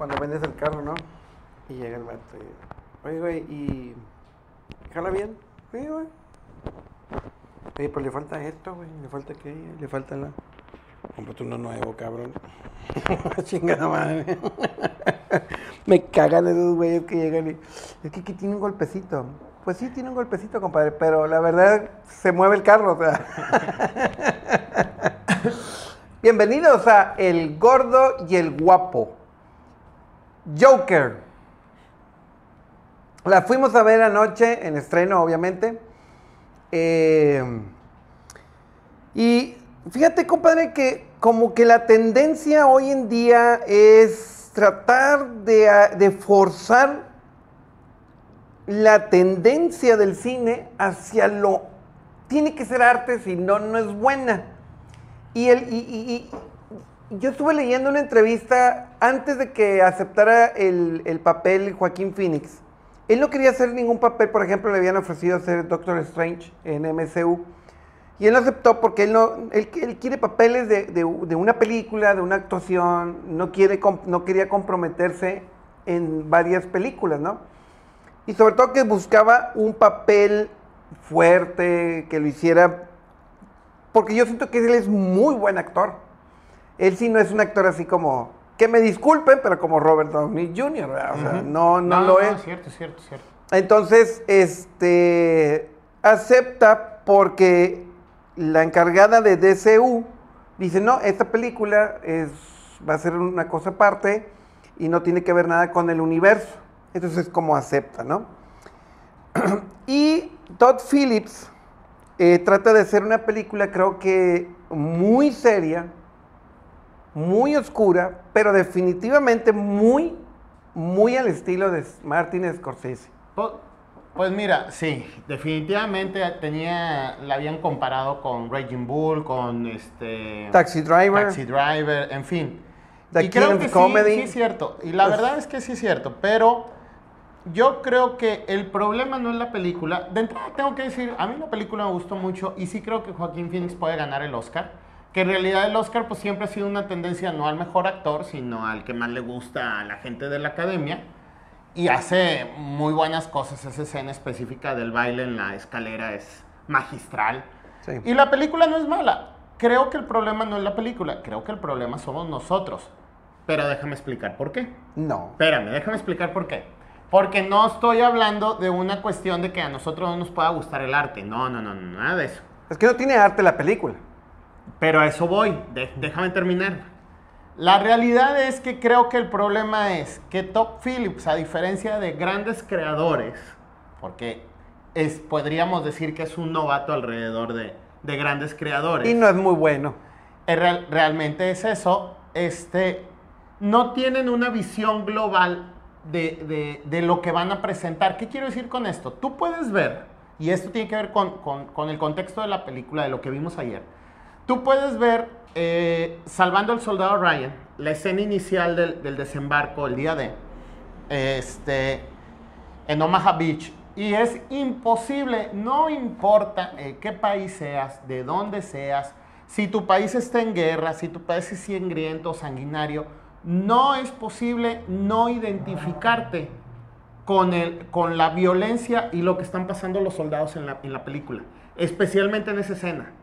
cuando vendes el carro, ¿no? Y llega el vato y, oye, güey, ¿y jala bien? Sí, güey. Oye, pues le falta esto, güey, le falta qué, le falta la... Cómprate uno nuevo, cabrón. Chingada madre. Me cagan esos güeyes que llegan y... Es que aquí tiene un golpecito. Pues sí, tiene un golpecito, compadre, pero la verdad se mueve el carro, o sea. Bienvenidos a El Gordo y el Guapo. Joker. La fuimos a ver anoche, en estreno, obviamente. Y fíjate, compadre, que como que la tendencia hoy en día es tratar de forzar la tendencia del cine hacia lo... Tiene que ser arte, si no, no es buena. Y yo estuve leyendo una entrevista antes de que aceptara el papel Joaquín Phoenix. Él no quería hacer ningún papel, por ejemplo, le habían ofrecido hacer Doctor Strange en MCU. Y él no aceptó porque él quiere papeles de una película, de una actuación, no quería comprometerse en varias películas, ¿no? Y sobre todo que buscaba un papel fuerte, que lo hiciera, porque yo siento que él es muy buen actor. Él sí no es un actor así como, que me disculpen, pero como Robert Downey Jr., ¿verdad? O sea, no lo es. Cierto. Entonces, acepta porque la encargada de DCU dice, no, esta película va a ser una cosa aparte y no tiene que ver nada con el universo. Entonces, como acepta, ¿no? Y Todd Phillips trata de hacer una película, creo que muy seria, muy oscura, pero definitivamente muy, muy al estilo de Martin Scorsese. Pues mira, sí, definitivamente la habían comparado con Raging Bull, con Taxi Driver, en fin. The Y creo que Comedy. sí es cierto. Y la verdad es que sí es cierto, pero yo creo que el problema no es la película. De entrada tengo que decir, a mí la película me gustó mucho y sí creo que Joaquín Phoenix puede ganar el Oscar. Que en realidad el Oscar pues siempre ha sido una tendencia no al mejor actor, sino al que más le gusta a la gente de la academia. Y hace muy buenas cosas. Esa escena específica del baile en la escalera es magistral. Sí. Y la película no es mala. Creo que el problema no es la película. Creo que el problema somos nosotros. Pero déjame explicar por qué. No. Espérame, déjame explicar por qué. Porque no estoy hablando de una cuestión de que a nosotros no nos pueda gustar el arte. No, nada de eso. Es que no tiene arte la película. Pero a eso voy. Déjame terminar. La realidad es que creo que el problema es que Todd Phillips, a diferencia de grandes creadores, porque podríamos decir que es un novato alrededor de grandes creadores. Y no es muy bueno. Realmente es eso. No tienen una visión global de lo que van a presentar. ¿Qué quiero decir con esto? Tú puedes ver, y esto tiene que ver con el contexto de la película, de lo que vimos ayer. Tú puedes ver, Salvando al Soldado Ryan, la escena inicial del desembarco, el día en Omaha Beach, y es imposible, no importa qué país seas, de dónde seas, si tu país está en guerra, si tu país es sangriento, sanguinario, no es posible no identificarte con la violencia y lo que están pasando los soldados en la película, especialmente en esa escena.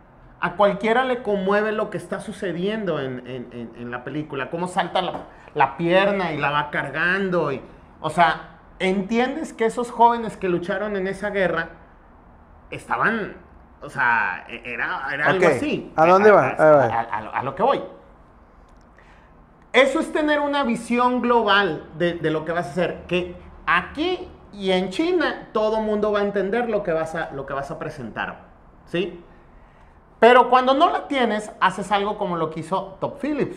A cualquiera le conmueve lo que está sucediendo en la película, cómo salta la pierna y la va cargando. O sea, entiendes que esos jóvenes que lucharon en esa guerra estaban, o sea, era algo así. ¿A dónde va? A lo que voy. Eso es tener una visión global de lo que vas a hacer. Que aquí y en China todo mundo va a entender lo que vas a presentar, ¿sí? Pero cuando no la tienes, haces algo como lo que hizo Todd Phillips.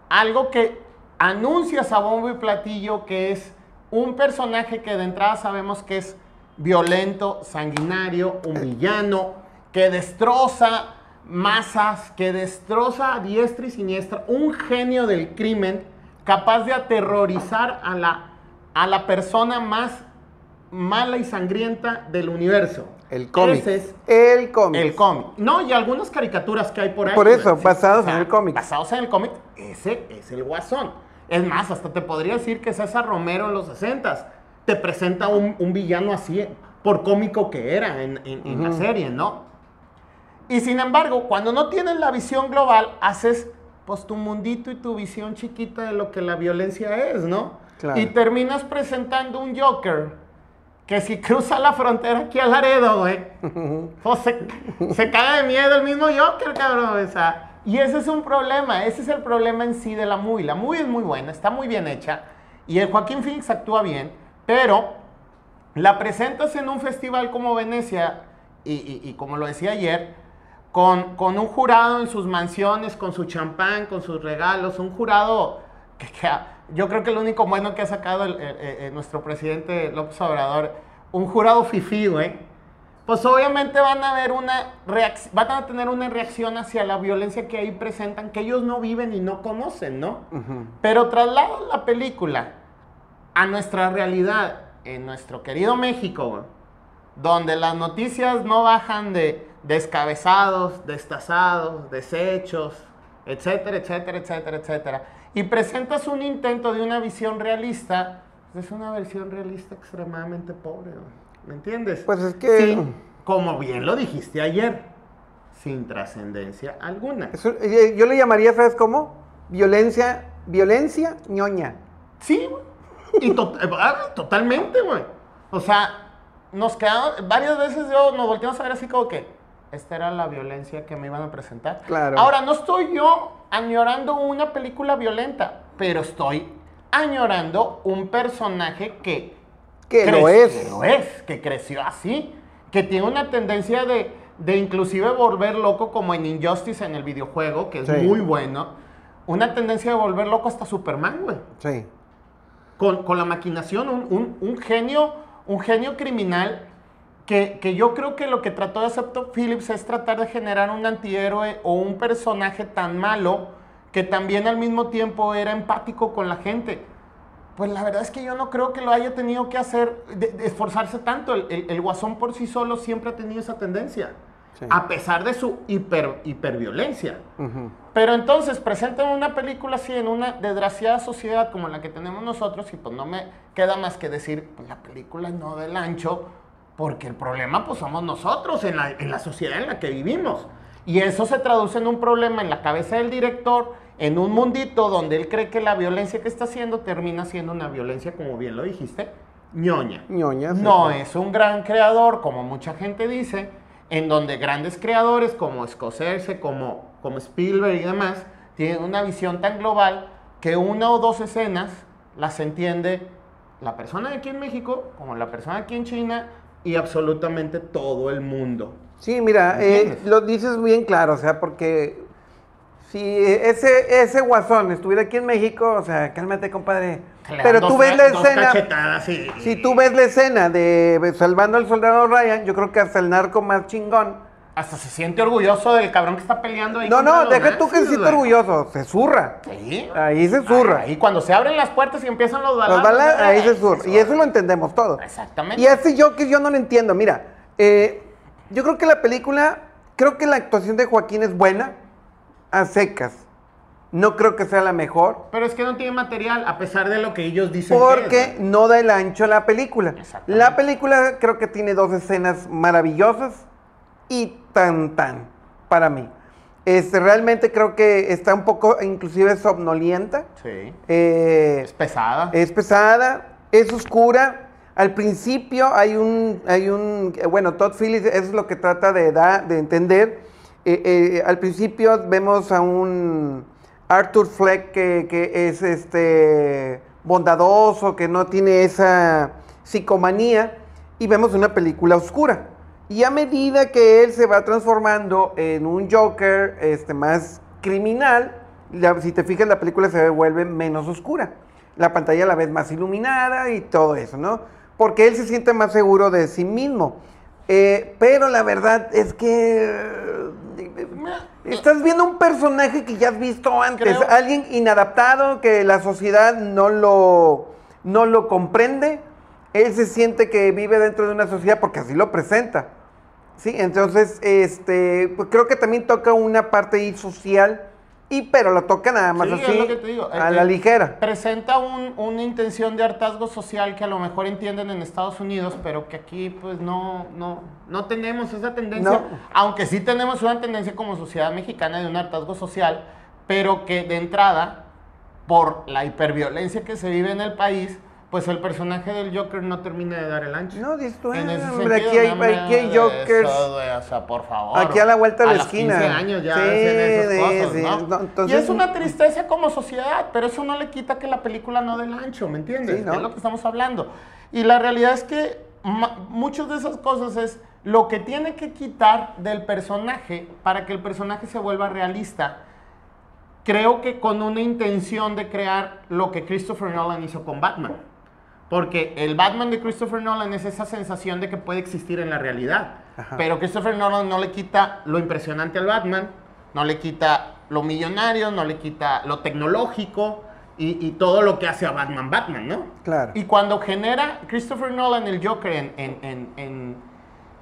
Algo que anuncias a bombo y platillo, que es un personaje que de entrada sabemos que es violento, sanguinario, un villano, que destroza masas, que destroza a diestra y siniestra, un genio del crimen, capaz de aterrorizar a la persona más mala y sangrienta del universo. El cómic. Ese es el cómic. El cómic. No, y algunas caricaturas que hay por ahí. Por eso, sí, basados en el cómic. Basados en el cómic, ese es el Guasón. Es más, hasta te podría decir que César Romero en los 60s te presenta un villano así, por cómico que era en la serie, ¿no? Y sin embargo, cuando no tienes la visión global, haces pues tu mundito y tu visión chiquita de lo que la violencia es, ¿no? Claro. Y terminas presentando un Joker que si cruza la frontera aquí a Laredo, güey, pues se caga de miedo el mismo Joker, cabrón. O sea, y ese es un problema, ese es el problema en sí de la movie. La movie es muy buena, está muy bien hecha, y el Joaquín Phoenix actúa bien, pero la presentas en un festival como Venecia, y como lo decía ayer, con un jurado en sus mansiones, con su champán, con sus regalos, un jurado que yo creo que el único bueno que ha sacado nuestro presidente López Obrador, un jurado fifí, güey, pues obviamente van a tener una reacción hacia la violencia que ahí presentan, que ellos no viven y no conocen, ¿no? Pero trasladan la película a nuestra realidad, en nuestro querido México, güey, donde las noticias no bajan de descabezados, destazados, deshechos, etcétera, etcétera, etcétera, etcétera. Y presentas un intento de una visión realista, es una versión realista extremadamente pobre, ¿me entiendes? Pues es que... Sí, como bien lo dijiste ayer, sin trascendencia alguna. Yo le llamaría, ¿sabes cómo? Violencia ñoña. Sí, güey. Y totalmente, güey. O sea, nos quedamos, varias veces nos volteamos a ver así como que esta era la violencia que me iban a presentar. Claro. Ahora, no estoy yo añorando una película violenta, pero estoy añorando un personaje que lo es. Que creció así, que tiene una tendencia de inclusive volver loco, como en Injustice en el videojuego, que es muy bueno, una tendencia de volver loco hasta Superman, güey. Sí. Con la maquinación, un genio criminal que yo creo que lo que trató de hacer Todd Phillips es tratar de generar un antihéroe o un personaje tan malo que también al mismo tiempo era empático con la gente. Pues la verdad es que yo no creo que lo haya tenido que hacer, de esforzarse tanto. El Guasón por sí solo siempre ha tenido esa tendencia, sí, a pesar de su hiperviolencia. Pero entonces presentan una película así en una desgraciada sociedad como la que tenemos nosotros, y pues no me queda más que decir, pues la película no del ancho, porque el problema pues somos nosotros en la sociedad en la que vivimos. Y eso se traduce en un problema en la cabeza del director, en un mundito donde él cree que la violencia que está haciendo termina siendo una violencia, como bien lo dijiste, ñoña. Ñoña, sí. No es un gran creador, como mucha gente dice, en donde grandes creadores como Scorsese, como Spielberg y demás, tienen una visión tan global que una o dos escenas las entiende la persona de aquí en México, como la persona aquí en China, y absolutamente todo el mundo. Sí, mira, lo dices bien claro, o sea, porque si ese Guasón estuviera aquí en México, o sea, cálmate, compadre. Claro, pero tú ves la escena, sí. Si tú ves la escena de Salvando al Soldado Ryan, yo creo que hasta el narco más chingón. Hasta se siente orgulloso del cabrón que está peleando ahí. No, deja tú que se siente orgulloso, se zurra. Sí. Ahí se zurra. Ahí cuando se abren las puertas y empiezan los balazos. Ahí se zurra. Y eso lo entendemos todos. Exactamente. Y ese yo no lo entiendo. Mira, yo creo que la película, creo que la actuación de Joaquín es buena, a secas. No creo que sea la mejor. Pero es que no tiene material, a pesar de lo que ellos dicen. Porque no da el ancho a la película. La película creo que tiene 2 escenas maravillosas y tan, para mí. Realmente creo que está un poco, inclusive, somnolienta. Sí. Es pesada. Es pesada, es oscura. Al principio bueno, Todd Phillips, eso es lo que trata de entender. Al principio vemos a un Arthur Fleck que es bondadoso, que no tiene esa psicomanía, y vemos una película oscura. Y a medida que él se va transformando en un Joker más criminal, si te fijas, la película se vuelve menos oscura. La pantalla la ves más iluminada y todo eso, ¿no? Porque él se siente más seguro de sí mismo. Pero la verdad es que estás viendo un personaje que ya has visto antes. Alguien inadaptado, que la sociedad no lo comprende. Él se siente que vive dentro de una sociedad porque así lo presenta. Sí, entonces, pues creo que también toca una parte ahí social pero lo toca nada más Sí, así, es lo que te digo. a la ligera. Presenta una intención de hartazgo social que a lo mejor entienden en Estados Unidos, pero que aquí pues no tenemos esa tendencia, No. aunque sí tenemos una tendencia como sociedad mexicana de un hartazgo social, pero que de entrada, por la hiperviolencia que se vive en el país, pues el personaje del Joker no termina de dar el ancho. No, dices tú, En ese hombre, sentido, aquí hay Jokers. Eso, güey, o sea, por favor. Aquí a la vuelta de la los esquina. 15 años ya Sí, hacen esas cosas, sí, ¿no? no, entonces- Y es una tristeza como sociedad, pero eso no le quita que la película no dé el ancho, ¿me entiendes? Sí, ¿no? Es lo que estamos hablando. Y la realidad es que muchas de esas cosas es lo que tiene que quitar del personaje para que el personaje se vuelva realista. Creo que con una intención de crear lo que Christopher Nolan hizo con Batman. Porque el Batman de Christopher Nolan es esa sensación de que puede existir en la realidad. Ajá. Pero Christopher Nolan no le quita lo impresionante al Batman, no le quita lo millonario, no le quita lo tecnológico y todo lo que hace a Batman, ¿no? Claro. Y cuando genera Christopher Nolan el Joker en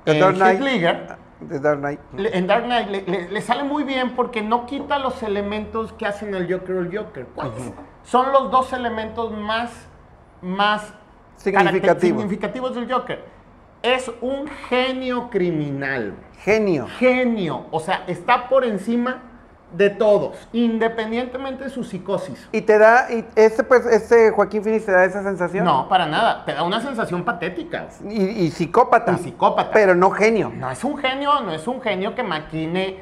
The Dark Knight. Heath Ledger, The Dark Knight. en Dark Knight le sale muy bien porque no quita los elementos que hacen el Joker. ¿Cuáles? Son los dos elementos más significativos del Joker. Es un genio criminal. Genio. O sea, está por encima de todos, independientemente de su psicosis. ¿Y te da, este Joaquín Phoenix te da esa sensación? No, para nada. Te da una sensación patética. Y psicópata. Y psicópata. Pero no genio. No es un genio que maquine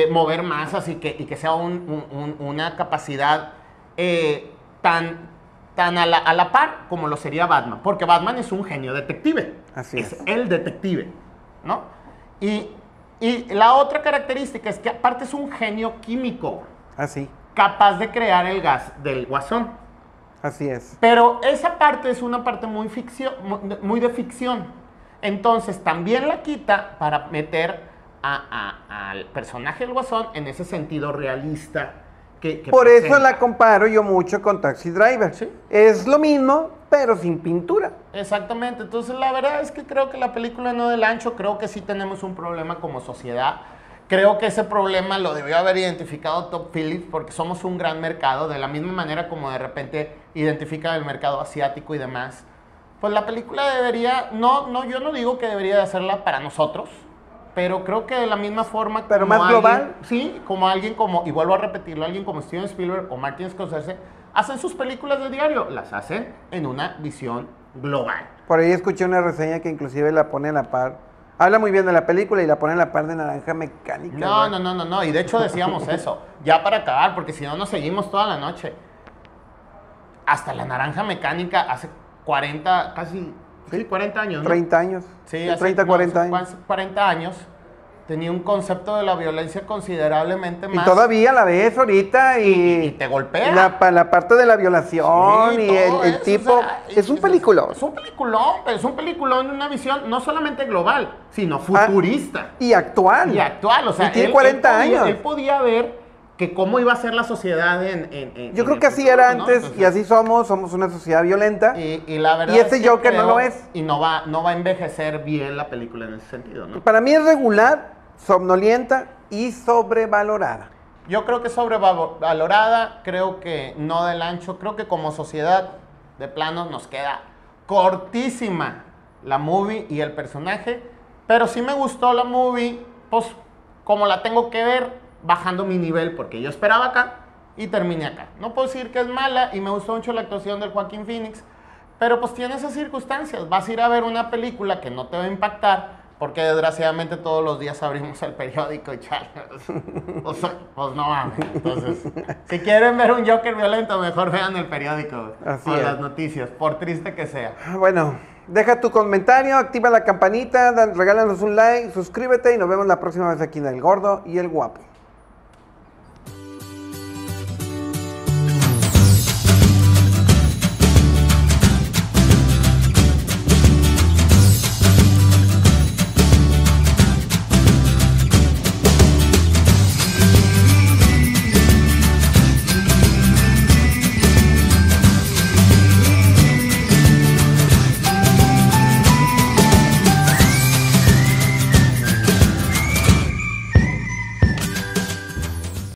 mover masas y que sea una capacidad tan a la par como lo sería Batman. Porque Batman es un genio detective. Así es. El detective, ¿no? Y la otra característica es que aparte es un genio químico. Así. Capaz de crear el gas del guasón. Así es. Pero esa parte es una parte muy de ficción. Entonces también la quita para meter al personaje del guasón en ese sentido realista. Por eso la comparo yo mucho con Taxi Driver. ¿Sí? Es lo mismo, pero sin pintura. Exactamente. Entonces la verdad es que creo que la película no del ancho. Creo que sí tenemos un problema como sociedad. Creo que ese problema lo debió haber identificado Todd Phillips porque somos un gran mercado, de la misma manera como de repente identifica el mercado asiático y demás. Pues la película debería, yo no digo que debería de hacerla para nosotros, pero creo que de la misma forma pero como más global. Sí, como alguien y vuelvo a repetirlo, alguien como Steven Spielberg o Martin Scorsese, hacen sus películas de diario, las hacen en una visión global. Por ahí escuché una reseña que inclusive la pone a la par. Habla muy bien de la película y la pone a la par de Naranja Mecánica. No. Y de hecho decíamos eso. Ya para acabar, porque si no nos seguimos toda la noche. Hasta la Naranja Mecánica hace 40, casi... Sí, 40 años, ¿no? 30 años. Sí, 30, 40 años. 40 años. Tenía un concepto de la violencia considerablemente más... Y todavía la ves ahorita y te golpea. La parte de la violación Sí, y todo el eso, tipo... o sea, es un peliculón. Es un peliculón, pero es un peliculón de una visión no solamente global, sino futurista. Y actual. O sea, y tiene 40 años. Él podía ver que cómo iba a ser la sociedad Yo creo que así era antes, Entonces, y así somos una sociedad violenta. Y la verdad Y este es que Joker no lo es. Y no va a envejecer bien la película en ese sentido, ¿no? Para mí es regular, somnolienta y sobrevalorada. Yo creo que sobrevalorada, creo que no del ancho, creo que como sociedad de plano nos queda cortísima la movie y el personaje, pero sí me gustó la movie, pues como la tengo que ver, bajando mi nivel, porque yo esperaba acá y terminé acá. No puedo decir que es mala y me gustó mucho la actuación del Joaquín Phoenix, pero pues tiene esas circunstancias. Vas a ir a ver una película que no te va a impactar, porque desgraciadamente todos los días abrimos el periódico y chale, pues no mames. Entonces, si quieren ver un Joker violento, mejor vean el periódico o las noticias, por triste que sea. Bueno, deja tu comentario, activa la campanita, regálanos un like, suscríbete y nos vemos la próxima vez aquí en El Gordo y el Guapo.